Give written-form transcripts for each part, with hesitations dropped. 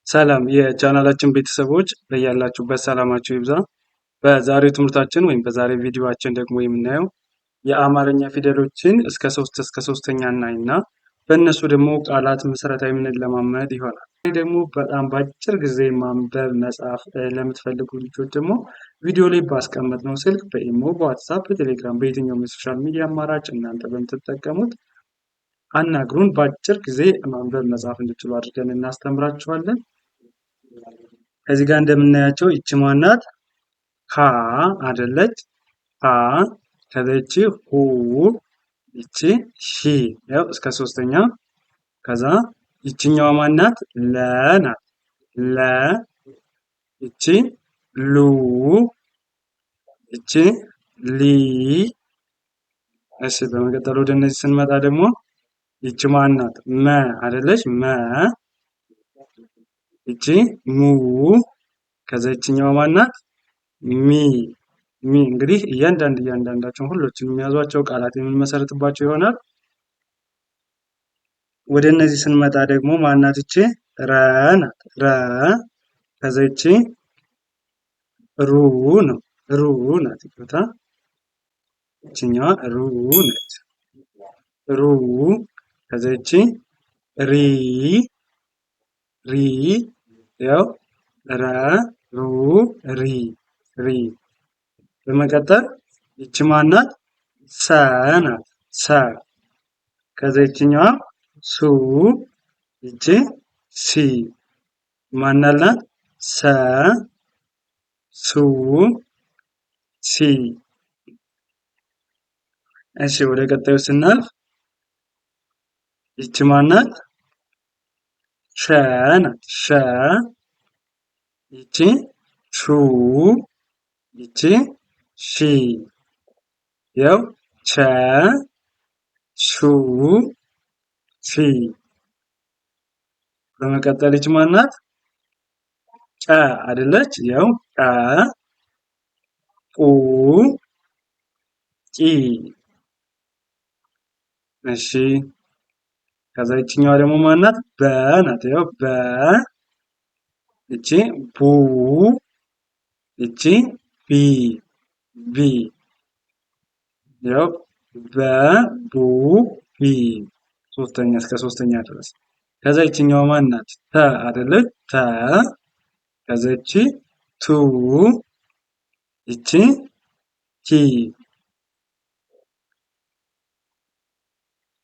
ሰላም የቻናላችን ቤተሰቦች በያላችሁበት ሰላማችሁ ይብዛ። በዛሬው ትምህርታችን ወይም በዛሬው ቪዲዮአችን ደግሞ የምናየው የአማርኛ ፊደሎችን እስከ 3ኛ እናይና በእነሱ ደግሞ ቃላት ምስረታ የምንለማመድ ይሆናል። ይህ ደግሞ በጣም በአጭር ጊዜ ማንበብ መጻፍ ለምትፈልጉ ልጆች ደግሞ ቪዲዮ ላይ ባስቀመጥነው ስልክ በኢሞ፣ በዋትሳፕ፣ በቴሌግራም በየትኛውም የሶሻል ሚዲያ አማራጭ እናንተ በምትጠቀሙት አናግሩን። በአጭር ጊዜ ማንበብ መጻፍ እንድችሉ አድርገን እናስተምራችኋለን። ከዚህ ጋር እንደምናያቸው ይቺ ማናት? ሀ አይደለች? ሀ ከዚች ሁ ይቺ ሺ ያው እስከ 3ኛ። ከዛ ይቺኛዋ ማናት? ለ ናት። ለ ይቺ ሉ ይቺ ሊ። እሺ በመቀጠል ወደ እነዚህ ስንመጣ ደግሞ ይቺ ማናት? መ አይደለች? መ ይቺ ሙ። ከዛ ይቺኛዋ ማናት? ሚ። ሚ እንግዲህ እያንዳንዳቸውን ሁሎችንም የሚያዟቸው ቃላት የምንመሰርትባቸው ይሆናል። ወደ እነዚህ ስንመጣ ደግሞ ማናት? ይቺ ረ ናት። ረ ከዛ ይቺ ሩ ነው። ሩ ናት። ይቅርታ ይቺኛዋ ሩ ናት። ሩ ከዛ ይቺ ሪ። ሪ ያው ረ ሩ ሪ ሪ። በመቀጠል ይቺ ማናት? ሰ ናት። ሰ ከዛ ይቺኛዋ ሱ ይቺ ሲ። ማናላት? ሰ ሱ ሲ። እሺ ወደ ቀጣዩ ስናልፍ ይቺ ማናት? ሸ ናት። ሸ ይቺ ሹ ይቺ ሺ። ያው ቸ ሹ ሺ። በመቀጠል ይቺ ማናት? ቀ አይደለች? ያው ቀ ቁ ቂ። እሺ ከዛ ይቺኛዋ ደግሞ ማናት? በ ናት። ያው በ ይቺ ቡ ይቺ ቢ ቢ። ያው በ ቡ ቢ 3ኛ እስከ 3ኛ ድረስ። ከዛ ይቺኛዋ ማናት? ተ አይደለች? ተ ከዛ ይቺ ቱ ይቺ ቲ።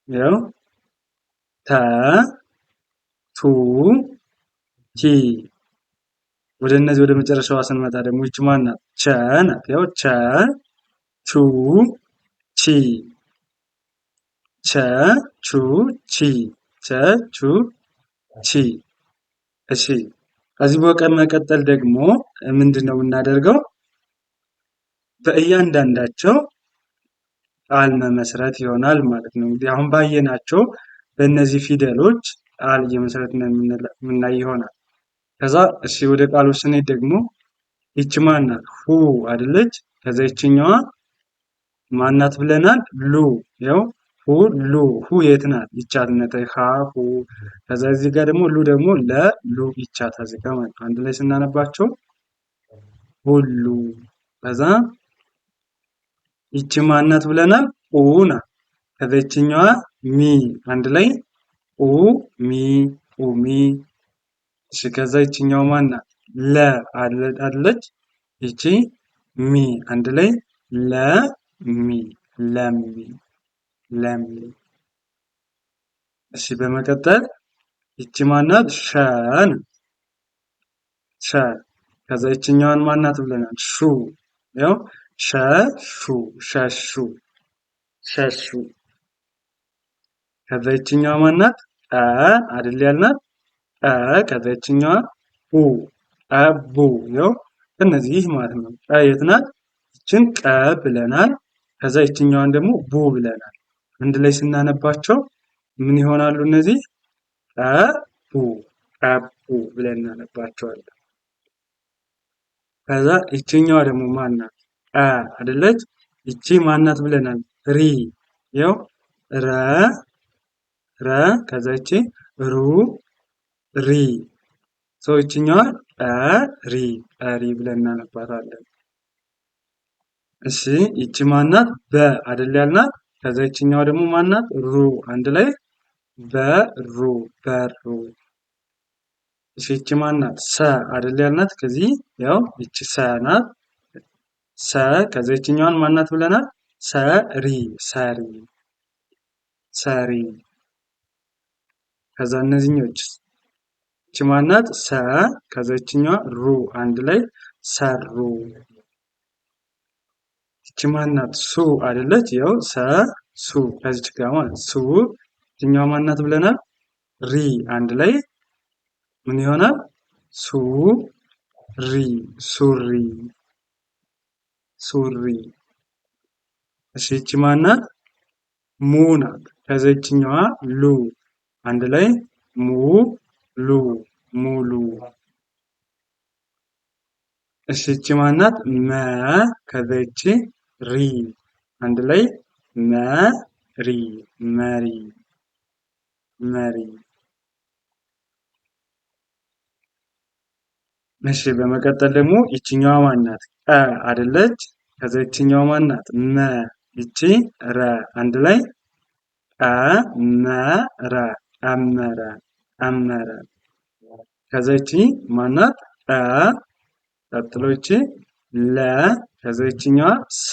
ያው ተ ቱ ቲ። ወደ እነዚህ ወደ መጨረሻዋ ስንመጣ ደግሞ ይቺ ማናት? ቸ ናት። ያው ቸ ቹ ቺ ቸ ቹ ቺ ቸ ቹ ቺ። እሺ ከዚህ በመቀጠል ደግሞ ምንድነው የምናደርገው? በእያንዳንዳቸው ቃል መመስረት ይሆናል ማለት ነው። እንግዲህ አሁን ባየናቸው በእነዚህ ፊደሎች ቃል እየመሰረትን የምናይ ይሆናል። ከዛ እሺ ወደ ቃሎች ስንሄድ ደግሞ ይቺ ማናት? ሁ አይደለች? ከዛ ይቺኛዋ ማናት ብለናል? ሉ። ያው ሁ ሉ። ሁ የት ናት? ይቻት ነተ ሀ ሁ። ከዛ እዚህ ጋር ደግሞ ሉ ደግሞ ለሉ ይቻት እዚህ ጋር ማለት አንድ ላይ ስናነባቸው ሁሉ። ከዛ ይቺ ማናት ብለናል? ኡ ናት። ከዛ ይቺኛዋ ሚ አንድ ላይ ኡ ሚ ኡ ሚ። እሺ ከዛ ይቺኛው ማናት? ለ አይደለች? ይቺ ሚ አንድ ላይ ለ ሚ ለሚ ለሚ። እሺ በመቀጠል ይቺ ማናት? ሸ ናት። ሸ ከዛ ይቺኛዋን ማናት ብለናል? ሹ። ያው ሸ ሹ ሸሹ ሸሹ። ከዛ ይቺኛዋ ማናት? ጠ አይደል ያልናት? ጠ ከዛ ይቺኛዋ ቡ ጠቡ። ያው እነዚህ ማለት ነው። ጠ የት ናት? ይችን ቀ ብለናል። ከዛ ይቺኛዋን ደግሞ ቡ ብለናል። አንድ ላይ ስናነባቸው ምን ይሆናሉ እነዚህ? ጠቡ ጠቡ ብለን እናነባቸዋለን። ከዛ ይቺኛዋ ደግሞ ማናት? ጠ አይደለች? ይቺ ማናት ብለናል? ሪ። ያው ረ ረ ከዛ ይቺ ሩ ሪ ሰው ይችኛዋ ሪ ሪ ብለን እናነባታለን። እሺ ይቺ ማናት? በ አይደል ያልናት። ከዛ ይችኛዋ ደግሞ ማናት? ሩ አንድ ላይ በሩ በሩ። እሺ ይቺ ማናት? ሰ አይደል ያልናት። ከዚህ ያው ይቺ ሰ ናት። ሰ ከዛ ይችኛዋን ማናት ብለናል? ሰሪ ሰሪ ሰሪ። ከዛ እነዚህኞች ይቺ ማናት? ሰ ከዛ ይችኛዋ ሩ አንድ ላይ ሰሩ። ይቺ ማናት? ሱ አይደለች። ያው ሰ ሱ ከዚች ጋር ማለት ሱ። ይችኛዋ ማናት ብለናል? ሪ አንድ ላይ ምን ይሆናል? ሱ ሪ ሱሪ ሱሪ። እሺ ይቺ ማናት? ሙ ናት። ከዛ ይችኛዋ ሉ አንድ ላይ ሙ ሉ ሙሉ። እሺ ይቺ ማናት? መ ከዛ ይቺ ሪ አንድ ላይ መሪ መሪ መሪ። እሺ በመቀጠል ደግሞ ይችኛዋ ማናት? ቀ አይደለች። ከዛ ይችኛዋ ማናት? መ ይቺ ረ አንድ ላይ ቀመረ ቀመረ ቀመረ። ከዛ ይቺ ማናት? ቀጥሎ ይቺ ለ ከዛ ይችኛዋ ሰ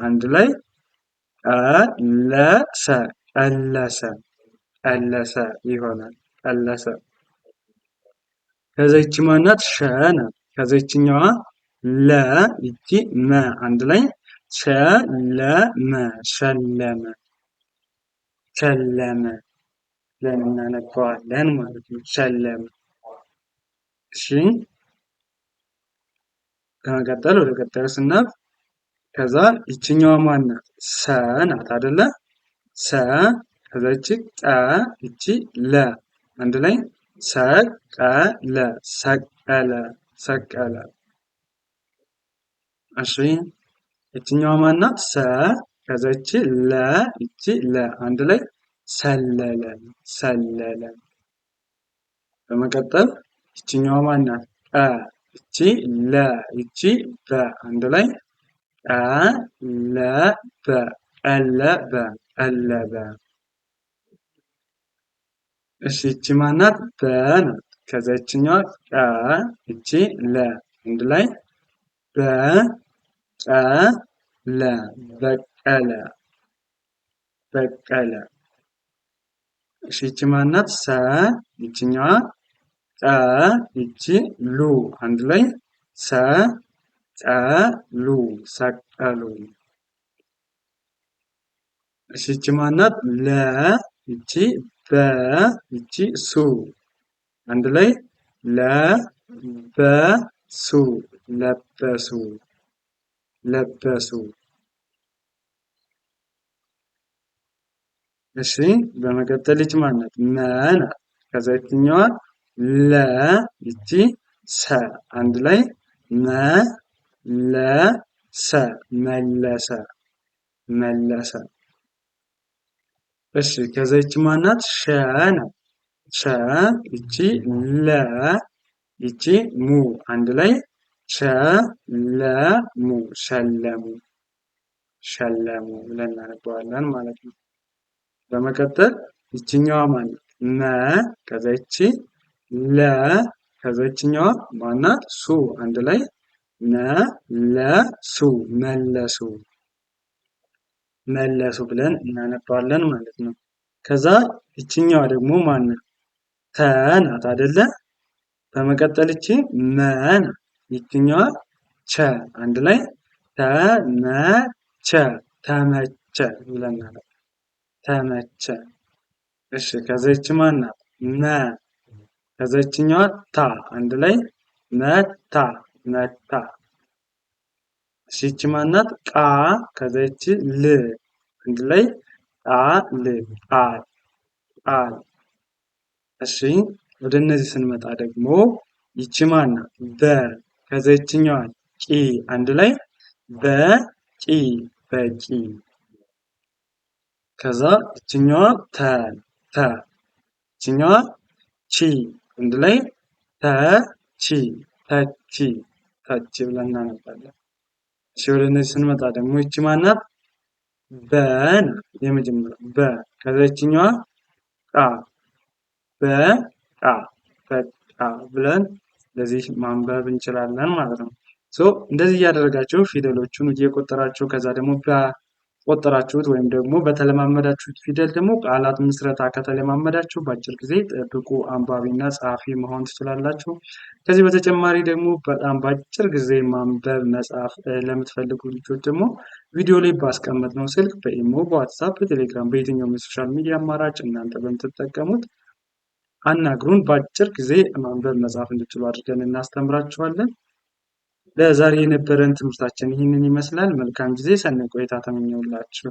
አንድ ላይ ቀለሰ ቀለሰ ቀለሰ ይሆናል ቀለሰ። ከዛ ይቺ ማናት? ሸ ናት። ከዛ ይችኛዋ ለ ይቺ መ አንድ ላይ ሸለመ ሸለመ ሸለመ ብለን እናነባዋለን ማለት ነው። ሸለመ። እሺ ከመቀጠል ወደ ቀጣዩ ስናልፍ ከዛ ይችኛዋ ማናት? ሰ ናት አይደለ? ሰ ከዛ ይቺ ቀ ይቺ ለ አንድ ላይ ሰቀለ ሰቀለ ሰቀለ። እሺ ይችኛዋ ማናት? ሰ ከዛ ይቺ ለ ይቺ ለ አንድ ላይ ሰለለ ሰለለ። በመቀጠል ይችኛዋ ማናት? ቀ ይቺ ለ ይቺ በ አንድ ላይ ቀለበ ቀለበ ቀለበ። እሺ ይቺ ማናት? በ ናት። ከዛ ይችኛዋ ቀ ይቺ ለ አንድ ላይ በቀለ በቀለ በቀለ። እሺ ይቺ ማናት? ሰ ይችኛዋ ቀ ይቺ ሉ አንድ ላይ ሰቀሉ ሰቀሉ። እሺ ይቺ ማናት? ለ ይቺ በ ይቺ ሱ አንድ ላይ ለበሱ ለበሱ ለበሱ። እሺ በመቀጠል ይቺ ማናት? መ ናት። ከዛ ይችኛዋ ለ ይቺ ሰ አንድ ላይ መለሰ መለሰ መለሰ። እሺ ከዛ ይቺ ማናት? ሸ ናት። ሸ ይቺ ለ ይቺ ሙ አንድ ላይ ሸለሙ ሸለሙ ሸለሙ ብለን እናነበዋለን ማለት ነው። በመቀጠል ይችኛዋ ማናት? መ ከዛ ይቺ ለ ከዛ ይችኛዋ ማናት? ሱ አንድ ላይ መለሱ መለሱ መለሱ ብለን እናነባዋለን ማለት ነው። ከዛ ይችኛዋ ደግሞ ማናት? ተ ናት አይደለ? በመቀጠል ይቺ መ ናት። ይችኛዋ ቸ አንድ ላይ ተመቸ ተመቸ ብለን እናነባለን። ተመቸ። እሺ ከዛ ይቺ ማናት? መ ከዛ ይችኛዋ ታ አንድ ላይ መታ መታ። እሺ ይቺ ማናት? ቃ ከዛ ይቺ ል አንድ ላይ ቃል ቃል ቃል። እሺ ወደ እነዚህ ስንመጣ ደግሞ ይቺ ማናት? በ ከዛ ይችኛዋ ቂ አንድ ላይ በቂ በቂ። ከዛ ይችኛዋ ተ ተ ይችኛዋ ቺ አንድ ላይ ተቺ ተቺ ተቺ ብለን እናነባለን። እሺ ወደ እነዚህ ስንመጣ ደግሞ ይቺ ማናት? በ ናት። የመጀመሪያው በ ከዛ ይችኛዋ ቃ በቃ በቃ ብለን እንደዚህ ማንበብ እንችላለን ማለት ነው። እንደዚህ እያደረጋችሁ ፊደሎቹን እየቆጠራችሁ ከዛ ደግሞ በቆጠራችሁት ወይም ደግሞ በተለማመዳችሁት ፊደል ደግሞ ቃላት ምስረታ ከተለማመዳችሁ በአጭር ጊዜ ብቁ አንባቢና ጸሐፊ መሆን ትችላላችሁ። ከዚህ በተጨማሪ ደግሞ በጣም በአጭር ጊዜ ማንበብ መጻፍ ለምትፈልጉ ልጆች ደግሞ ቪዲዮ ላይ ባስቀመጥነው ስልክ በኢሞ፣ በዋትሳፕ፣ በቴሌግራም በየትኛውም የሶሻል ሚዲያ አማራጭ እናንተ በምትጠቀሙት አናግሩን። በአጭር ጊዜ ማንበብ መጻፍ እንድትችሉ አድርገን እናስተምራችኋለን። ለዛሬ የነበረን ትምህርታችን ይህንን ይመስላል። መልካም ጊዜ፣ ሰናይ ቆይታ ተመኘሁላችሁ።